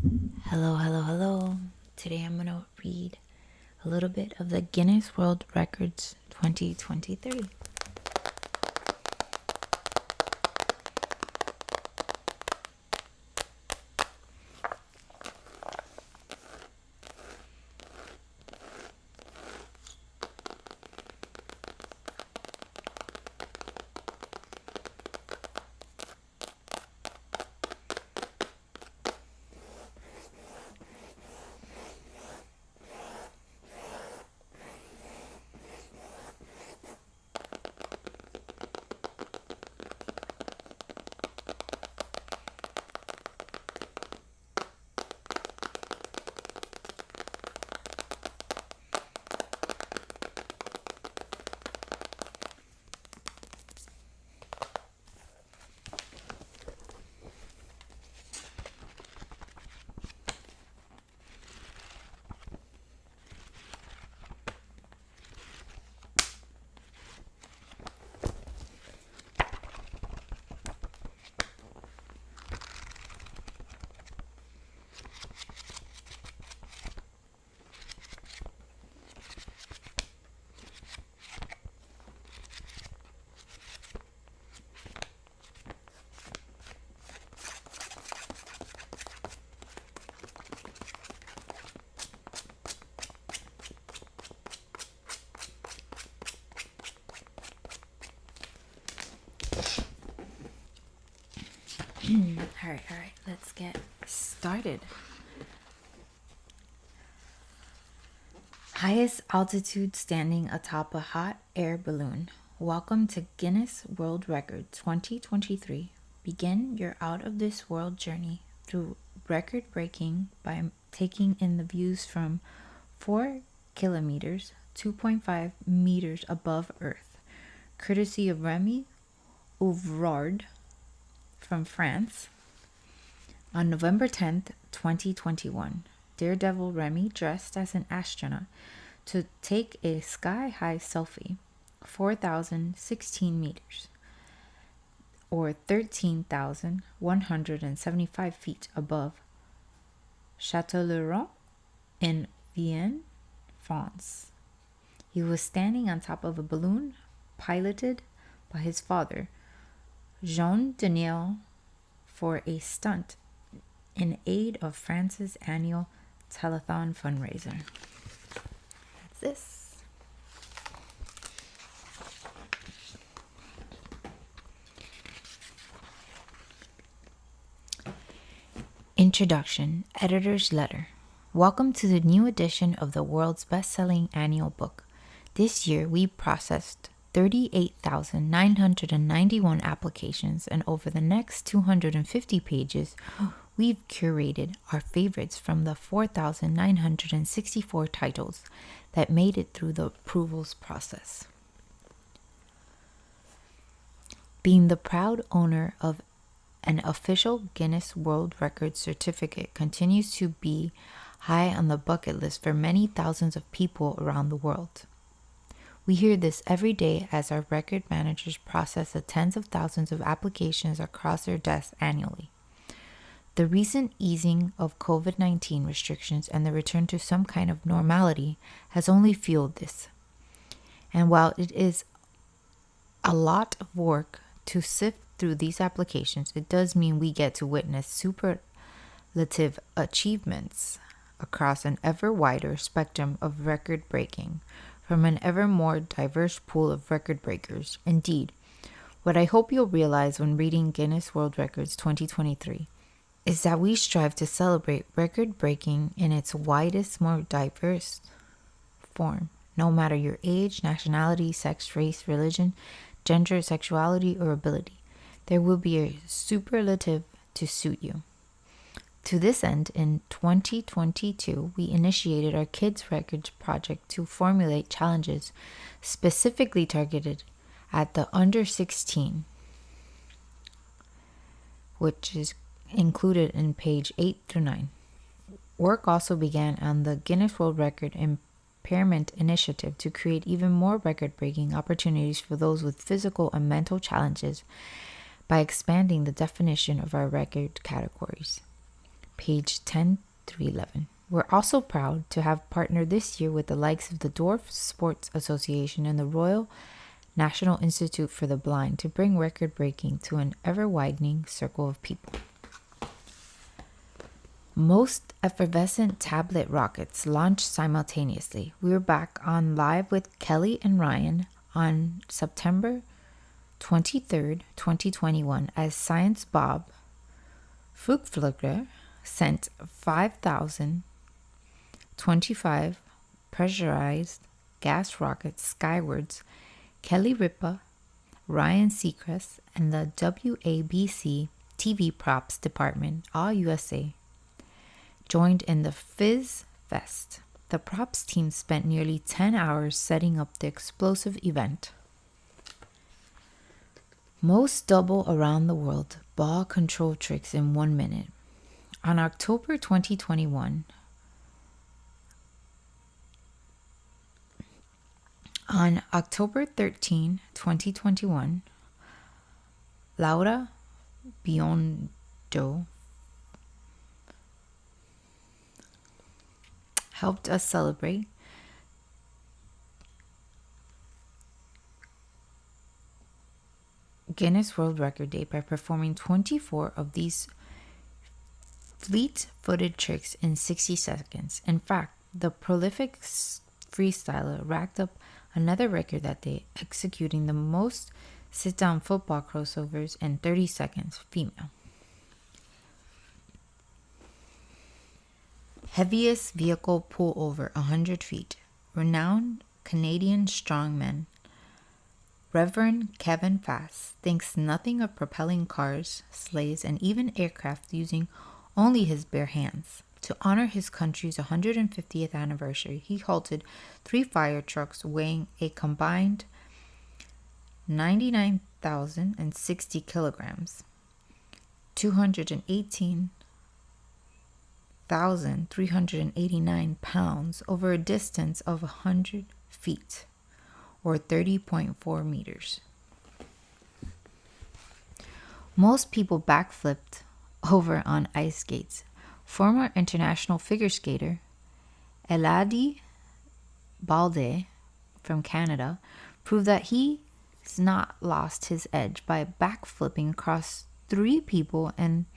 Hello, hello, hello. Today I'm going to read a little bit of the Guinness World Records 2023. All right, let's get started. Highest altitude standing atop a hot air balloon. Welcome to Guinness World Records 2023. Begin your out of this world journey through record breaking by taking in the views from 4 kilometers, 2.5 meters above Earth, courtesy of Remy Ouvrard from France. On November 10th, 2021, Daredevil Remy dressed as an astronaut to take a sky-high selfie, 4,016 meters, or 13,175 feet above Châtellerault in Vienne, France. He was standing on top of a balloon piloted by his father, Jean Daniel, for a stunt in aid of France's annual telethon fundraiser. That's this. Introduction, Editor's Letter. Welcome to the new edition of the world's best-selling annual book. This year we processed 38,991 applications, and over the next 250 pages, we've curated our favorites from the 4,964 titles that made it through the approvals process. Being the proud owner of an official Guinness World Records certificate continues to be high on the bucket list for many thousands of people around the world. We hear this every day as our record managers process the tens of thousands of applications across their desks annually. The recent easing of COVID-19 restrictions and the return to some kind of normality has only fueled this. And while it is a lot of work to sift through these applications, it does mean we get to witness superlative achievements across an ever wider spectrum of record breaking from an ever more diverse pool of record breakers. Indeed, what I hope you'll realize when reading Guinness World Records 2023 is that we strive to celebrate record breaking in its widest, more diverse form, no matter your age, nationality, sex, race, religion, gender, sexuality, or ability. There will be a superlative to suit you. To this end, in 2022, we initiated our Kids Records project to formulate challenges specifically targeted at the under 16, which is included in page 8 through 9. Work also began on the Guinness World Record Impairment Initiative to create even more record-breaking opportunities for those with physical and mental challenges by expanding the definition of our record categories. page 10 through 11. We're also proud to have partnered this year with the likes of the Dwarf Sports Association and the Royal National Institute for the Blind to bring record breaking to an ever-widening circle of people. Most effervescent tablet rockets launched simultaneously. We were back on live with Kelly and Ryan on September 23rd, 2021, as Science Bob Flugflugger sent 5,025 pressurized gas rockets skywards. Kelly Ripa, Ryan Seacrest, and the WABC TV Props Department, all USA, joined in the Fizz Fest. The props team spent nearly 10 hours setting up the explosive event. Most double around the world ball control tricks in 1 minute. On October 2021, on October 13, 2021, Laura Biondo helped us celebrate Guinness World Record Day by performing 24 of these fleet-footed tricks in 60 seconds. In fact, the prolific freestyler racked up another record that day, executing the most sit-down football crossovers in 30 seconds, female. Heaviest vehicle pull over 100 feet. Renowned Canadian strongman Reverend Kevin Fass thinks nothing of propelling cars, sleighs, and even aircraft using only his bare hands. To honor his country's 150th anniversary, he halted 3 fire trucks weighing a combined 99,060 kilograms, 218,389 pounds, over a distance of 100 feet, or 30.4 meters. Most people backflipped over on ice skates. Former international figure skater Elodie Balde from Canada proved that he's not lost his edge by backflipping across 3 people in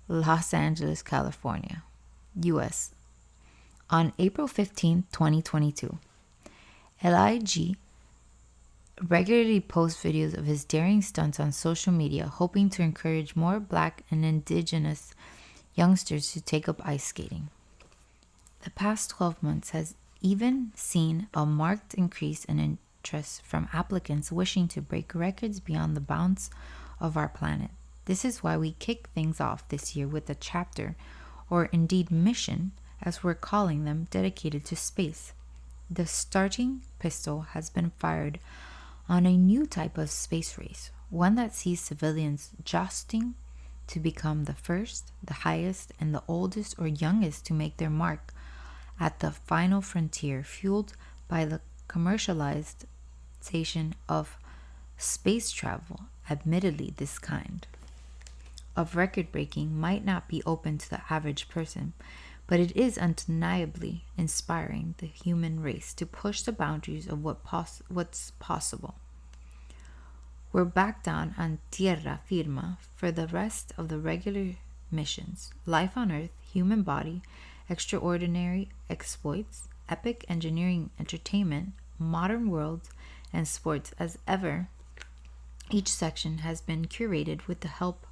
Los Angeles, California, US, on April 15, 2022. L.I.G. regularly posts videos of his daring stunts on social media, hoping to encourage more Black and Indigenous youngsters to take up ice skating. The past 12 months has even seen a marked increase in interest from applicants wishing to break records beyond the bounds of our planet. This is why we kick things off this year with a chapter, or indeed mission, as we're calling them, dedicated to space. The starting pistol has been fired on a new type of space race, one that sees civilians jousting to become the first, the highest, and the oldest or youngest to make their mark at the final frontier, fueled by the commercialization of space travel. Admittedly, this kind of record breaking might not be open to the average person, but it is undeniably inspiring the human race to push the boundaries of what's possible. We're back down on tierra firma for the rest of the regular missions: life on Earth, human body, extraordinary exploits, epic engineering, entertainment, modern world, and sports. As ever, each section has been curated with the help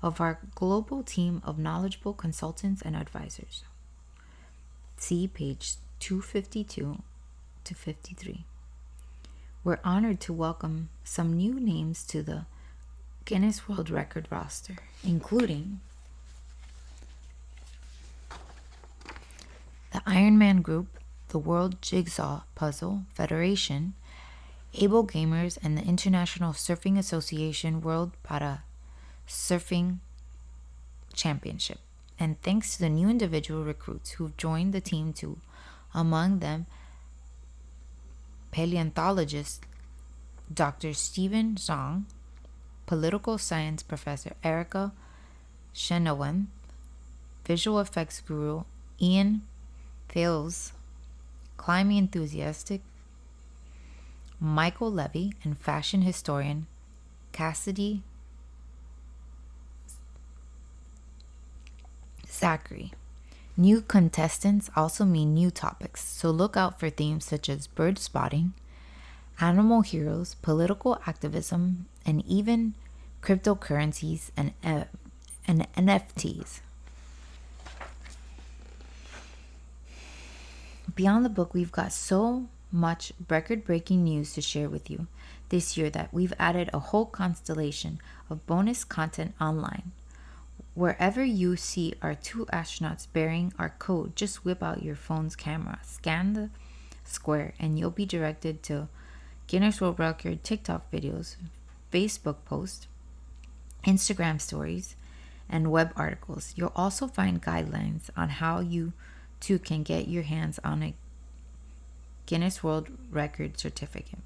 of our global team of knowledgeable consultants and advisors. See page 252 to 53. We're honored to welcome some new names to the Guinness World Record roster, including the Iron Man Group, the World Jigsaw Puzzle Federation, Able Gamers, and the International Surfing Association World Para Surfing Championship. And thanks to the new individual recruits who've joined the team too, among them paleontologist Dr. Stephen Zhang, political science professor Erica Chenoweth, visual effects guru Ian Thales, climbing enthusiastic Michael Levy, and fashion historian Cassidy Zachary. New contestants also mean new topics, so look out for themes such as bird spotting, animal heroes, political activism, and even cryptocurrencies and NFTs. Beyond the book, we've got so much record-breaking news to share with you this year that we've added a whole constellation of bonus content online. Wherever you see our two astronauts bearing our code, just whip out your phone's camera, scan the square, and you'll be directed to Guinness World Record TikTok videos, Facebook posts, Instagram stories, and web articles. You'll also find guidelines on how you too can get your hands on a Guinness World Record certificate.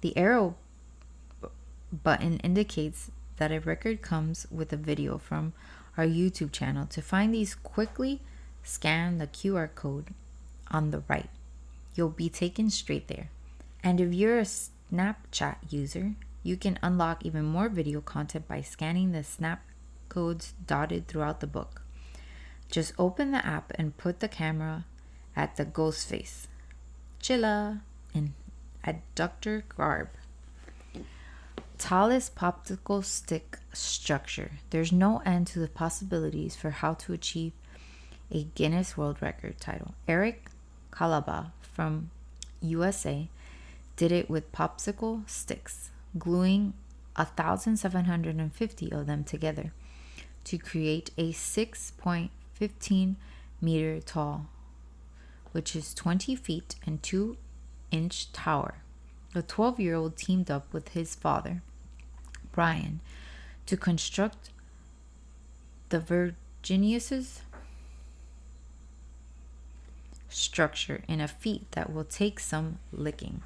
The arrow button indicates that a record comes with a video from our YouTube channel. To find these, quickly scan the QR code on the right. You'll be taken straight there. And if you're a Snapchat user, you can unlock even more video content by scanning the snap codes dotted throughout the book. Just open the app and put the camera at the ghost face. Chilla in adductor garb. Tallest popsicle stick structure. There's no end to the possibilities for how to achieve a Guinness World Record title. Eric Calaba from USA did it with popsicle sticks, gluing 1,750 of them together to create a 6.15 meter tall, which is 20 feet and 2-inch tower. The 12-year-old teamed up with his father, Brian, to construct the Virginius's structure in a feat that will take some licking.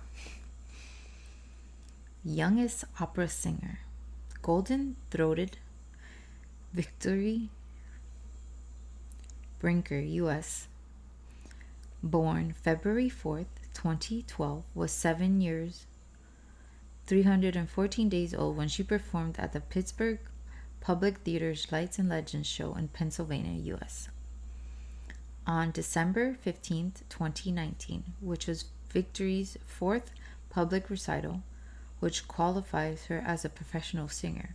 Youngest opera singer, golden-throated Victory Brinker, U.S., born February 4th, 2012, was 7 years, 314 days old when she performed at the Pittsburgh Public Theater's Lights and Legends show in Pennsylvania, U.S. on December 15th, 2019, which was Victory's fourth public recital, which qualifies her as a professional singer,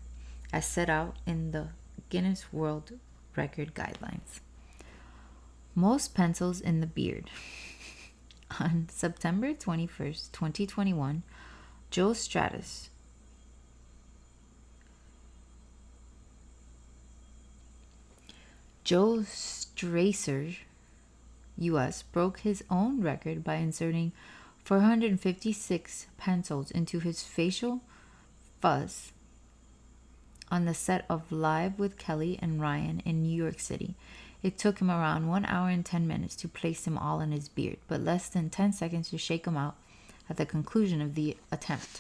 as set out in the Guinness World Record guidelines. Most pencils in the beard. On September 21st, 2021, Joe Strasser, U.S., broke his own record by inserting 456 pencils into his facial fuzz on the set of Live with Kelly and Ryan in New York City. It took him around 1 hour and 10 minutes to place them all in his beard, but less than 10 seconds to shake them out at the conclusion of the attempt.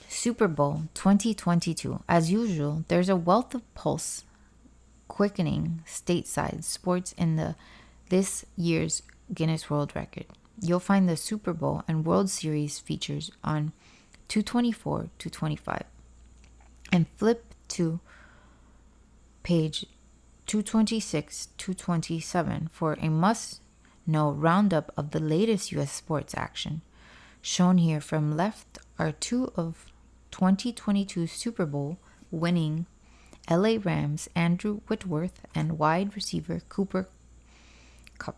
Super Bowl 2022. As usual, there's a wealth of pulse quickening stateside sports in this year's Guinness World Record. You'll find the Super Bowl and World Series features on 224-225, and flip to page 226-227 for a must-know roundup of the latest U.S. sports action. Shown here from left are two of 2022 Super Bowl winning LA Rams Andrew Whitworth and wide receiver Cooper Kupp.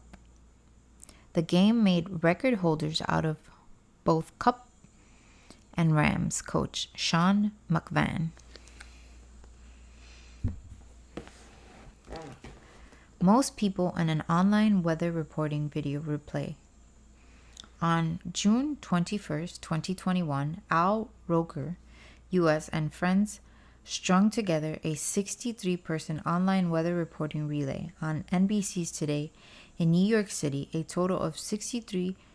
The game made record holders out of both Kupp and Rams coach Sean McVay. Most people in an online weather reporting video replay. On June 21st, 2021, Al Roker, U.S., and friends strung together a 63-person online weather reporting relay on NBC's Today in New York City. A total of 63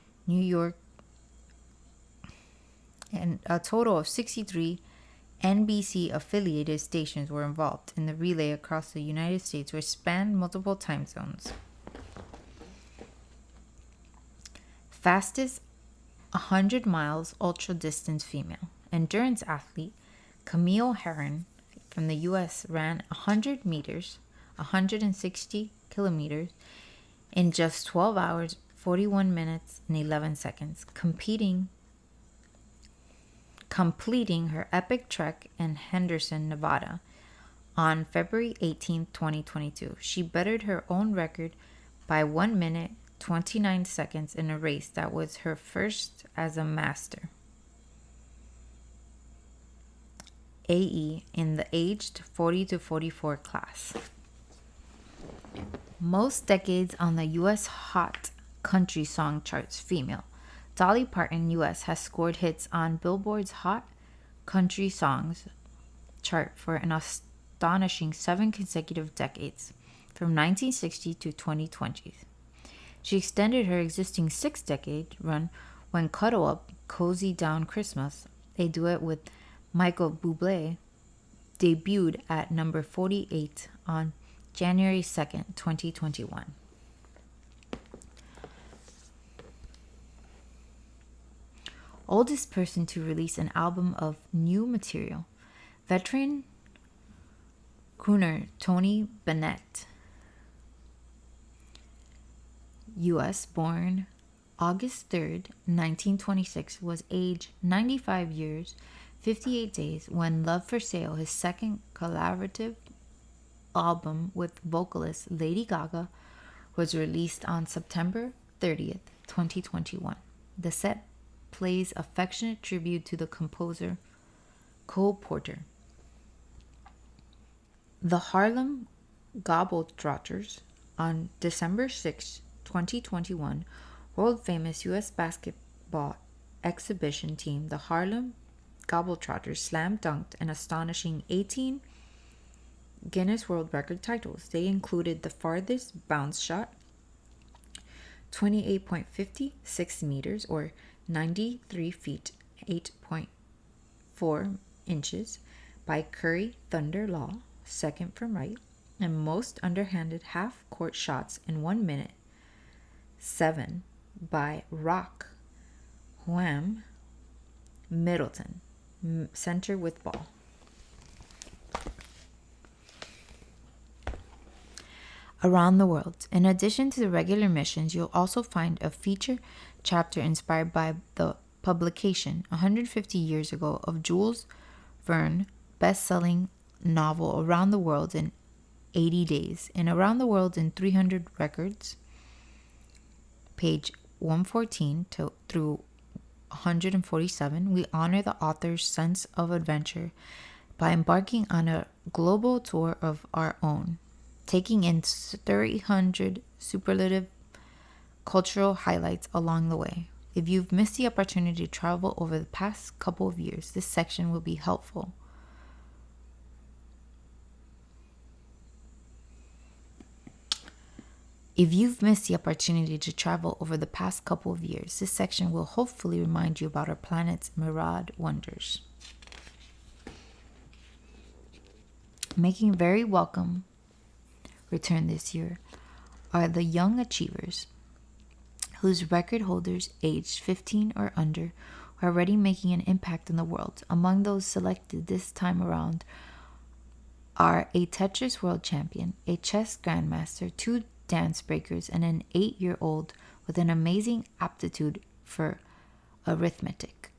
NBC affiliated stations were involved in the relay across the United States, which spanned multiple time zones. Fastest 100 miles ultra distance female. Endurance athlete Camille Herron from the US ran 100 meters, 160 kilometers in just 12 hours, 41 minutes, and 11 seconds, completing her epic trek in Henderson, Nevada on February 18, 2022. She bettered her own record by 1 minute, 29 seconds in a race that was her first as a master. AE in the aged 40 to 44 class. Most decades on the U.S. Hot Country Song charts, female. Dolly Parton, U.S., has scored hits on Billboard's Hot Country Songs chart for an astonishing 7 consecutive decades, from 1960 to 2020. She extended her existing 6-decade run when Cuddle Up, Cozy Down Christmas, a duet with Michael Bublé, debuted at number 48 on January 2nd, 2021. Oldest person to release an album of new material. Veteran crooner Tony Bennett, U.S., born August 3rd, 1926, was age 95 years, 58 days when Love for Sale, his second collaborative album with vocalist Lady Gaga, was released on September 30th, 2021. The set plays affectionate tribute to the composer Cole Porter. The Harlem Globetrotters on December 6, 2021, world-famous U.S. basketball exhibition team, the Harlem Globetrotters, slam-dunked an astonishing 18 Guinness World Record titles. They included the farthest bounce shot, 28.56 meters or 93 feet, 8.4 inches, by Curry Thunder Law, second from right, and most underhanded half-court shots in 1 minute, 7, by Rock Wham Middleton, center with ball. Around the world. In addition to the regular missions, you'll also find a feature chapter inspired by the publication 150 years ago of Jules Verne best-selling novel Around the World in 80 Days. In Around the World in 300 Records, page 114 through 147, we honor the author's sense of adventure by embarking on a global tour of our own, taking in 300 superlative cultural highlights along the way. If you've missed the opportunity to travel over the past couple of years, this section will be helpful. If you've missed the opportunity to travel over the past couple of years, this section will hopefully remind you about our planet's myriad wonders. Making very welcome return this year are the young achievers, whose record holders aged 15 or under are already making an impact in the world. Among those selected this time around are a Tetris world champion, a chess grandmaster, 2 dance breakers, and an 8-year-old with an amazing aptitude for arithmetic.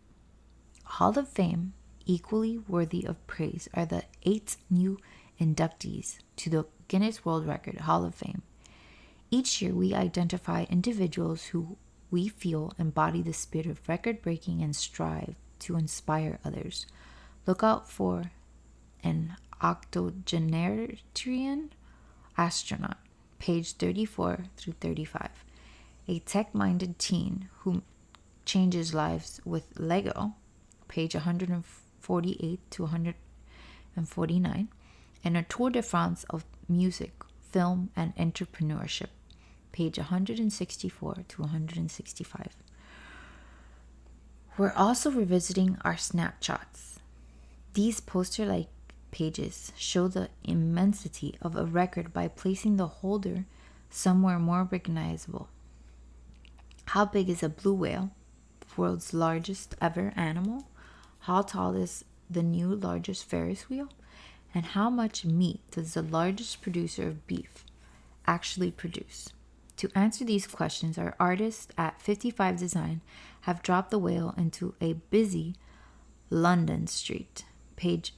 Hall of Fame, equally worthy of praise, are the 8 new inductees to the Guinness World Record Hall of Fame. Each year, we identify individuals who we feel embody the spirit of record-breaking and strive to inspire others. Look out for an octogenarian astronaut, page 34 through 35, a tech-minded teen who changes lives with Lego, page 148 to 149, and a tour de France of music, film, and entrepreneurship, page 164 to 165. We're also revisiting our snapshots, These poster-like pages show the immensity of a record by placing the holder somewhere more recognizable. How big is a blue whale, the world's largest ever animal? How tall is the new largest Ferris wheel? And how much meat does the largest producer of beef actually produce? To answer these questions, our artists at 55 Design have dropped the whale into a busy London street, page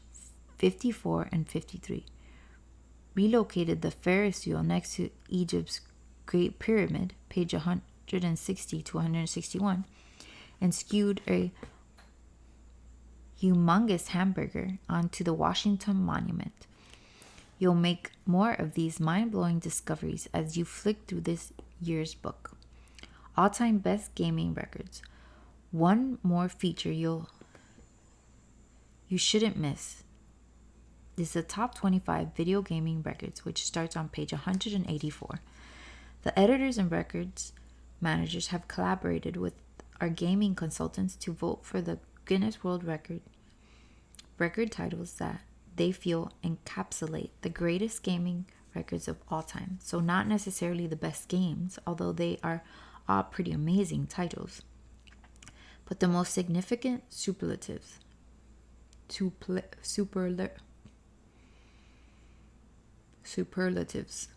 54 and 53, relocated the Ferris wheel next to Egypt's Great Pyramid, page 160 to 161, and skewed a humongous hamburger onto the Washington Monument. You'll make more of these mind-blowing discoveries as you flick through this year's book. All-time best gaming records. One more feature you shouldn't miss is the top 25 video gaming records, which starts on page 184. The editors and records managers have collaborated with our gaming consultants to vote for the Guinness World Record titles that they feel encapsulate the greatest gaming records of all time. So not necessarily the best games, although they are all pretty amazing titles, but the most significant superlatives. Superlatives.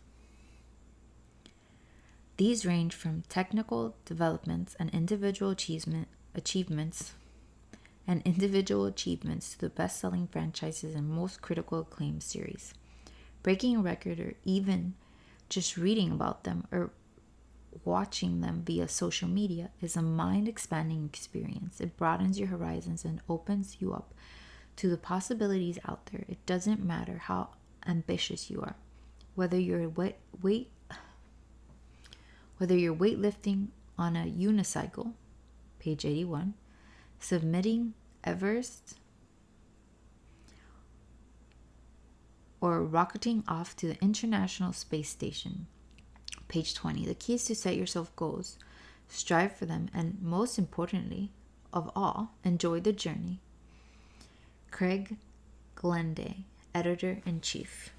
These range from technical developments and individual achievements to the best-selling franchises and most critical acclaimed series. Breaking a record, or even just reading about them or watching them via social media, is a mind-expanding experience. It broadens your horizons and opens you up to the possibilities out there. It doesn't matter how ambitious you are, whether you're weightlifting on a unicycle, page 81, submitting Everest, or rocketing off to the International Space Station, page 20. The key is to set yourself goals, strive for them, and most importantly of all, enjoy the journey. Craig Glenday, Editor-in-Chief.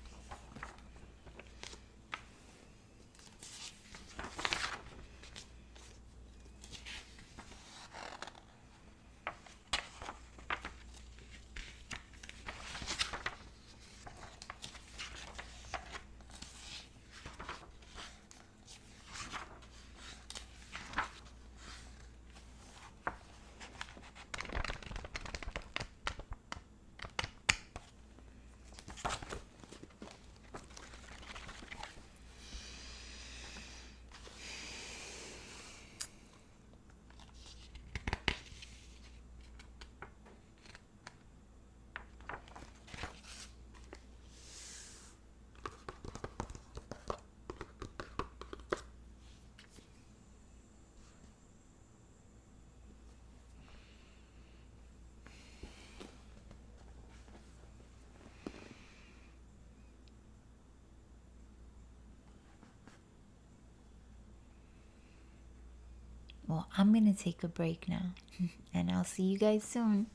Well, I'm going to take a break now, and I'll see you guys soon.